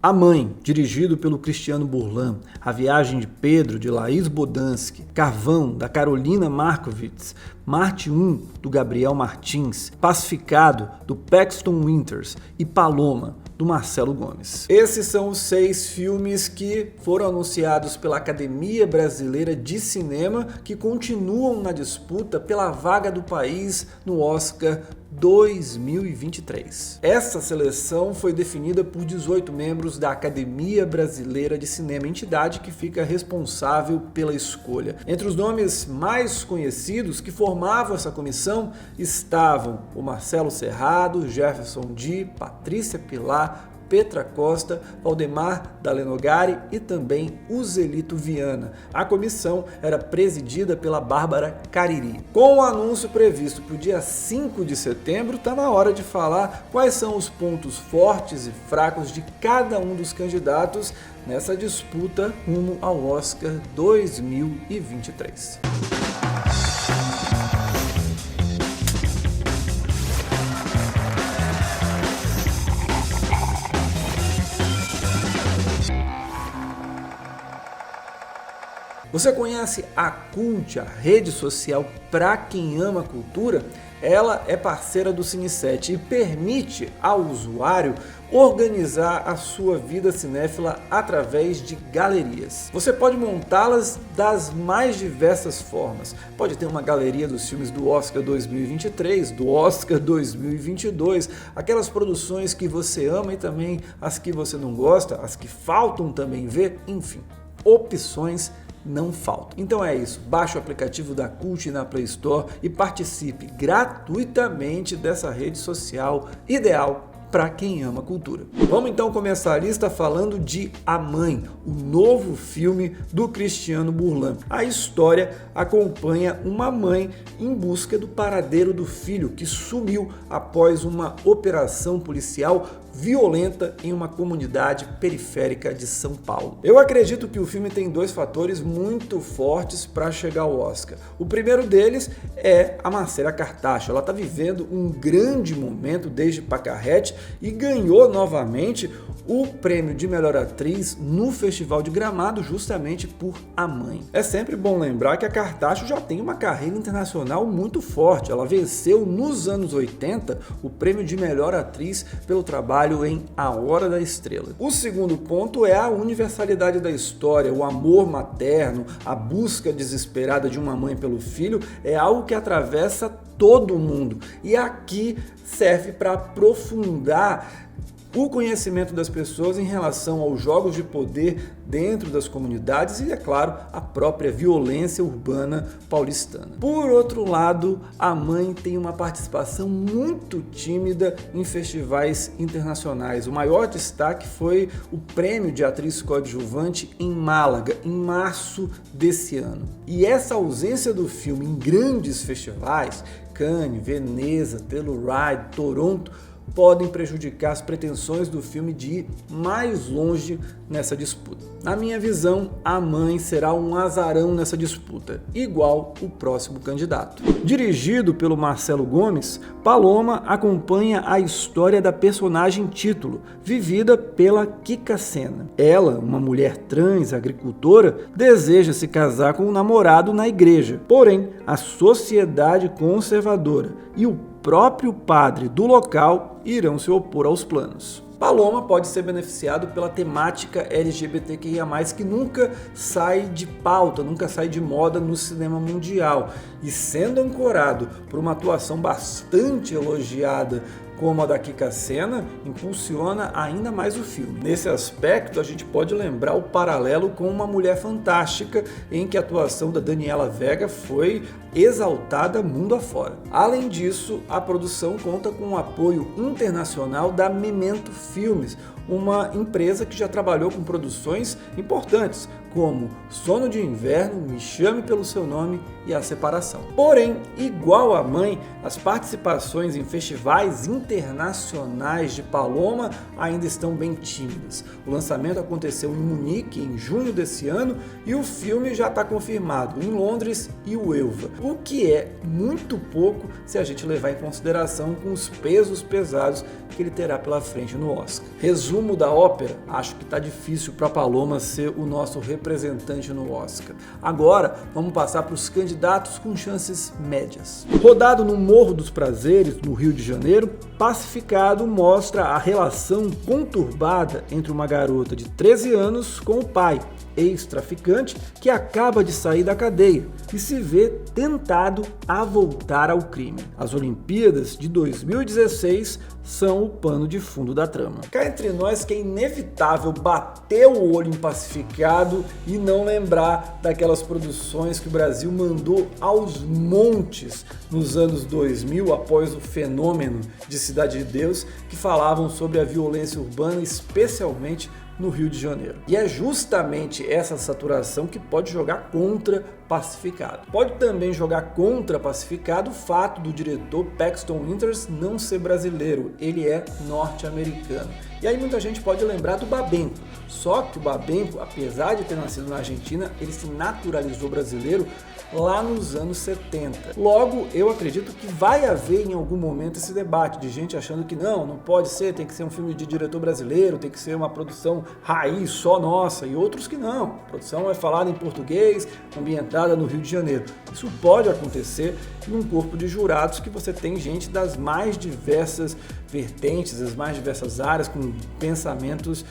A Mãe, dirigido pelo Cristiano Burlan, A Viagem de Pedro, de Laís Bodansky, Carvão, da Carolina Markovits, Marte 1, do Gabriel Martins, Pacificado, do Paxton Winters e Paloma, do Marcelo Gomes. Esses são os 6 filmes que foram anunciados pela Academia Brasileira de Cinema, que continuam na disputa pela vaga do país no Oscar 2023. Essa seleção foi definida por 18 membros da Academia Brasileira de Cinema, entidade que fica responsável pela escolha. Entre os nomes mais conhecidos que formavam essa comissão estavam o Marcelo Serrado, Jefferson Di, Patrícia Pilar, Petra Costa, Valdemar Dalenogari e também Uzelito Viana. A comissão era presidida pela Bárbara Cariri. Com o anúncio previsto para o dia 5 de setembro, está na hora de falar quais são os pontos fortes e fracos de cada um dos candidatos nessa disputa rumo ao Oscar 2023. Você conhece a Cult, a rede social para quem ama cultura? Ela é parceira do Cine7 e permite ao usuário organizar a sua vida cinéfila através de galerias. Você pode montá-las das mais diversas formas. Pode ter uma galeria dos filmes do Oscar 2023, do Oscar 2022, aquelas produções que você ama e também as que você não gosta, as que faltam também ver, enfim, opções não faltam. Então é isso, baixe o aplicativo da Cult na Play Store e participe gratuitamente dessa rede social ideal para quem ama cultura. Vamos então começar a lista falando de A Mãe, o novo filme do Cristiano Burlan. A história acompanha uma mãe em busca do paradeiro do filho que sumiu após uma operação policial violenta em uma comunidade periférica de São Paulo. Eu acredito que o filme tem 2 fatores muito fortes para chegar ao Oscar. O primeiro deles é a Marcela Cartacho. Ela está vivendo um grande momento desde Pacarrete e ganhou novamente o prêmio de melhor atriz no Festival de Gramado justamente por A Mãe. É sempre bom lembrar que a Cartacho já tem uma carreira internacional muito forte. Ela venceu nos anos 80 o prêmio de melhor atriz pelo trabalho em A Hora da Estrela. O segundo ponto é a universalidade da história, o amor materno, a busca desesperada de uma mãe pelo filho é algo que atravessa todo mundo e aqui serve para aprofundar o conhecimento das pessoas em relação aos jogos de poder dentro das comunidades e, é claro, a própria violência urbana paulistana. Por outro lado, A Mãe tem uma participação muito tímida em festivais internacionais. O maior destaque foi o prêmio de atriz coadjuvante em Málaga, em março desse ano. E essa ausência do filme em grandes festivais, Cannes, Veneza, Telluride, Toronto, podem prejudicar as pretensões do filme de ir mais longe nessa disputa. Na minha visão, A Mãe será um azarão nessa disputa, igual o próximo candidato. Dirigido pelo Marcelo Gomes, Paloma acompanha a história da personagem título, vivida pela Kika Sena. Ela, uma mulher trans agricultora, deseja se casar com um namorado na igreja, porém a sociedade conservadora e o próprio padre do local irão se opor aos planos. Paloma pode ser beneficiado pela temática LGBTQIA+, que nunca sai de pauta, nunca sai de moda no cinema mundial. E sendo ancorado por uma atuação bastante elogiada como a da Kika Sena, impulsiona ainda mais o filme. Nesse aspecto, a gente pode lembrar o paralelo com Uma Mulher Fantástica, em que a atuação da Daniela Vega foi exaltada mundo afora. Além disso, a produção conta com o apoio internacional da Memento Filmes, uma empresa que já trabalhou com produções importantes, como Sono de Inverno, Me Chame Pelo Seu Nome e A Separação. Porém, igual a Mãe, as participações em festivais internacionais de Paloma ainda estão bem tímidas. O lançamento aconteceu em Munique em junho desse ano e o filme já está confirmado em Londres e Uelva, o que é muito pouco se a gente levar em consideração com os pesos pesados que ele terá pela frente no Oscar. Resumo resumo da ópera, acho que está difícil para Paloma ser o nosso representante no Oscar. Agora, vamos passar para os candidatos com chances médias. Rodado no Morro dos Prazeres, no Rio de Janeiro, Pacificado mostra a relação conturbada entre uma garota de 13 anos com o pai, ex-traficante, que acaba de sair da cadeia e se vê tentado a voltar ao crime. As Olimpíadas de 2016 são o pano de fundo da trama. Cá entre nós que é inevitável bater o olho em Pacificado e não lembrar daquelas produções que o Brasil mandou aos montes nos anos 2000, após o fenômeno de Cidade de Deus, que falavam sobre a violência urbana, especialmente no Rio de Janeiro. E é justamente essa saturação que pode jogar contra Pacificado. Pode também jogar contra Pacificado o fato do diretor Paxton Winters não ser brasileiro, ele é norte-americano. E aí muita gente pode lembrar do Babenco, só que o Babenco, apesar de ter nascido na Argentina, ele se naturalizou brasileiro lá nos anos 70. Logo, eu acredito que vai haver em algum momento esse debate de gente achando que não pode ser, tem que ser um filme de diretor brasileiro, tem que ser uma produção raiz só nossa, e outros que não. A produção é falada em português, ambientada no Rio de Janeiro. Isso pode acontecer num corpo de jurados que você tem gente das mais diversas vertentes, das mais diversas áreas, com pensamentos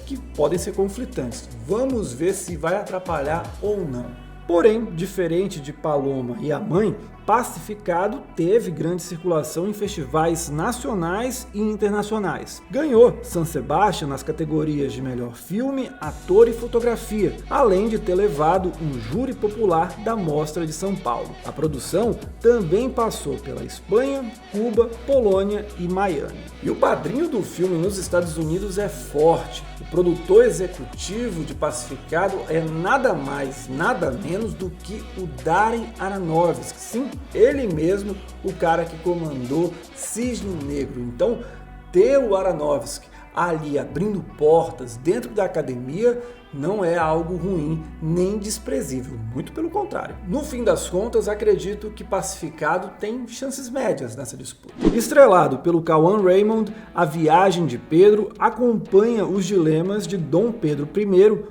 que podem ser conflitantes. Vamos ver se vai atrapalhar ou não. Porém, diferente de Paloma e A Mãe, Pacificado teve grande circulação em festivais nacionais e internacionais. Ganhou San Sebastián nas categorias de melhor filme, ator e fotografia, além de ter levado um júri popular da Mostra de São Paulo. A produção também passou pela Espanha, Cuba, Polônia e Miami. E o padrinho do filme nos Estados Unidos é forte. O produtor executivo de Pacificado é nada mais, nada menos do que o Darren Aronofsky. Sim, ele mesmo, o cara que comandou Cisne Negro. Então, ter o Aronofsky ali abrindo portas dentro da academia não é algo ruim nem desprezível, muito pelo contrário. No fim das contas, acredito que Pacificado tem chances médias nessa disputa. Estrelado pelo Cauã Raymond, A Viagem de Pedro acompanha os dilemas de Dom Pedro I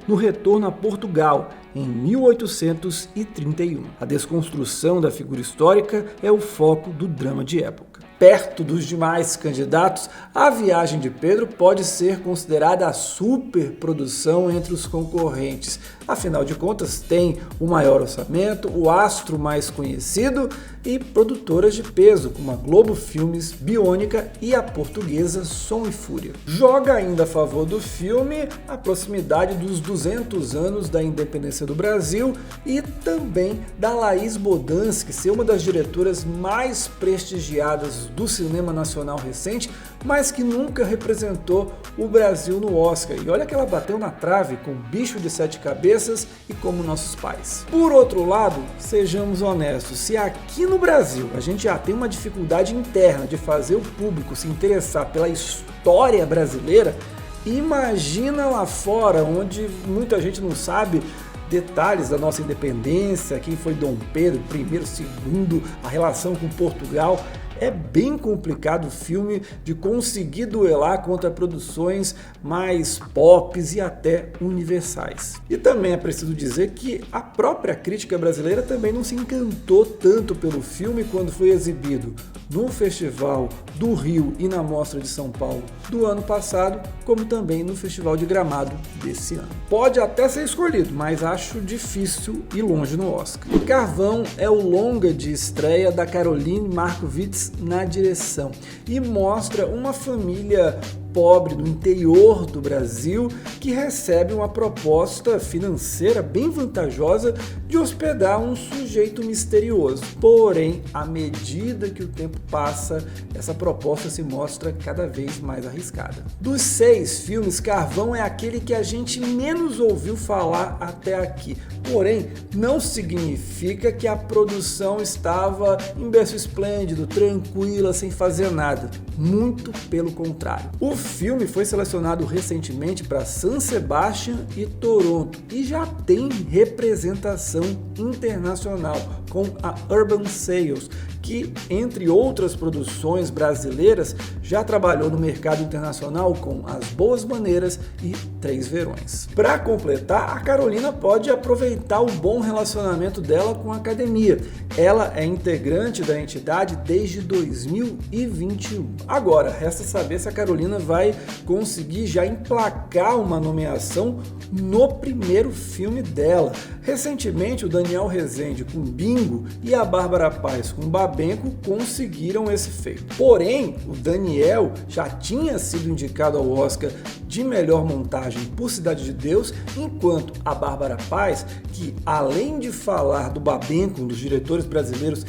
no retorno a Portugal, em 1831. A desconstrução da figura histórica é o foco do drama de época. Perto dos demais candidatos, A Viagem de Pedro pode ser considerada a superprodução entre os concorrentes. Afinal de contas, tem o maior orçamento, o astro mais conhecido e produtoras de peso, como a Globo Filmes, Biônica e a portuguesa Som e Fúria. Joga ainda a favor do filme a proximidade dos 200 anos da independência do Brasil e também da Laís Bodansky ser uma das diretoras mais prestigiadas do cinema nacional recente, mas que nunca representou o Brasil no Oscar. E olha que ela bateu na trave com Bicho de Sete Cabeças e Como Nossos Pais. Por outro lado, sejamos honestos, se aqui no Brasil a gente já tem uma dificuldade interna de fazer o público se interessar pela história brasileira, imagina lá fora, onde muita gente não sabe detalhes da nossa independência, quem foi Dom Pedro I, II, a relação com Portugal. É bem complicado o filme de conseguir duelar contra produções mais pop e até universais. E também é preciso dizer que a própria crítica brasileira também não se encantou tanto pelo filme quando foi exibido no Festival do Rio e na Mostra de São Paulo do ano passado, como também no Festival de Gramado desse ano. Pode até ser escolhido, mas acho difícil ir longe no Oscar. Carvão é o longa de estreia da Caroline Markovits na direção e mostra uma família pobre do interior do Brasil que recebe uma proposta financeira bem vantajosa de hospedar um sujeito misterioso. Porém, à medida que o tempo passa, essa proposta se mostra cada vez mais arriscada. Dos 6 filmes, Carvão é aquele que a gente menos ouviu falar até aqui. Porém, não significa que a produção estava em berço esplêndido, tranquila, sem fazer nada. Muito pelo contrário. O filme foi selecionado recentemente para San Sebastián e Toronto e já tem representação internacional, com a Urban Sales, que, entre outras produções brasileiras, já trabalhou no mercado internacional com As Boas Maneiras e Três Verões. Para completar, a Carolina pode aproveitar o bom relacionamento dela com a academia. Ela é integrante da entidade desde 2021. Agora, resta saber se a Carolina vai conseguir já emplacar uma nomeação no primeiro filme dela. Recentemente, o Daniel Rezende com Bingo e a Bárbara Paz com Babenco conseguiram esse feito. Porém, o Daniel já tinha sido indicado ao Oscar de melhor montagem por Cidade de Deus, enquanto a Bárbara Paz, que além de falar do Babenco, um dos diretores brasileiros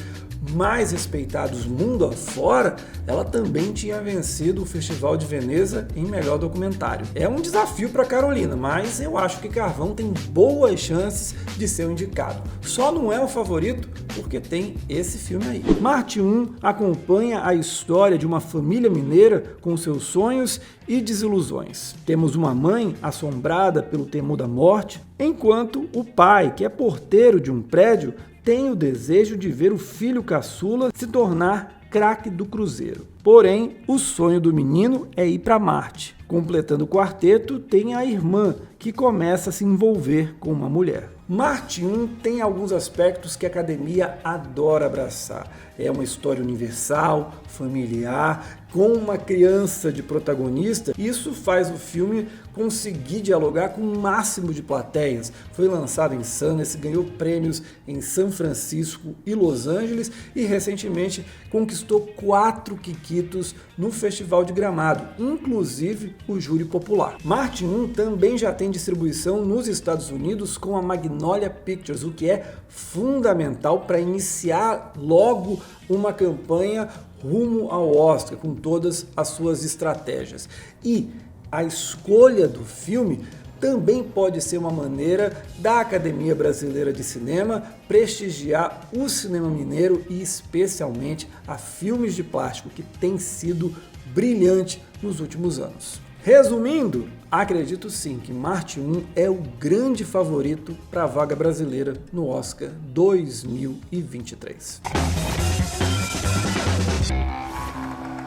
mais respeitados mundo afora, ela também tinha vencido o Festival de Veneza em melhor documentário. É um desafio para Carolina, mas eu acho que Carvão tem boas chances de ser o indicado. Só não é o favorito porque tem esse filme aí. Marte 1 acompanha a história de uma família mineira com seus sonhos e desilusões. Temos uma mãe assombrada pelo temor da morte, enquanto o pai, que é porteiro de um prédio, tem o desejo de ver o filho caçula se tornar craque do Cruzeiro. Porém, o sonho do menino é ir para Marte. Completando o quarteto, tem a irmã, que começa a se envolver com uma mulher. Marte 1 tem alguns aspectos que a academia adora abraçar. É uma história universal, familiar, com uma criança de protagonista. Isso faz o filme conseguir dialogar com o máximo de plateias. Foi lançado em Sundance, ganhou prêmios em São Francisco e Los Angeles e recentemente conquistou 4 quiquitos no Festival de Gramado, inclusive o júri popular. Marte 1 também já tem distribuição nos Estados Unidos com a Magnolia Pictures, o que é fundamental para iniciar logo uma campanha rumo ao Oscar, com todas as suas estratégias. E a escolha do filme também pode ser uma maneira da Academia Brasileira de Cinema prestigiar o cinema mineiro e especialmente a filmes de plástico, que tem sido brilhante nos últimos anos. Resumindo, acredito sim que Marte 1 é o grande favorito para a vaga brasileira no Oscar 2023.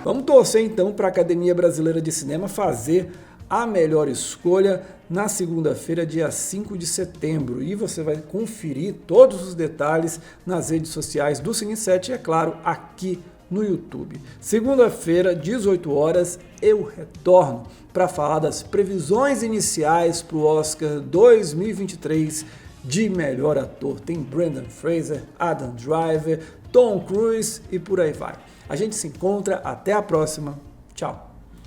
Vamos torcer então para a Academia Brasileira de Cinema fazer a melhor escolha na segunda-feira, dia 5 de setembro. E você vai conferir todos os detalhes nas redes sociais do Cine7 e, é claro, aqui no YouTube. Segunda-feira, 18 horas, eu retorno para falar das previsões iniciais para o Oscar 2023 de melhor ator. Tem Brendan Fraser, Adam Driver, Tom Cruise e por aí vai. A gente se encontra, até a próxima, tchau!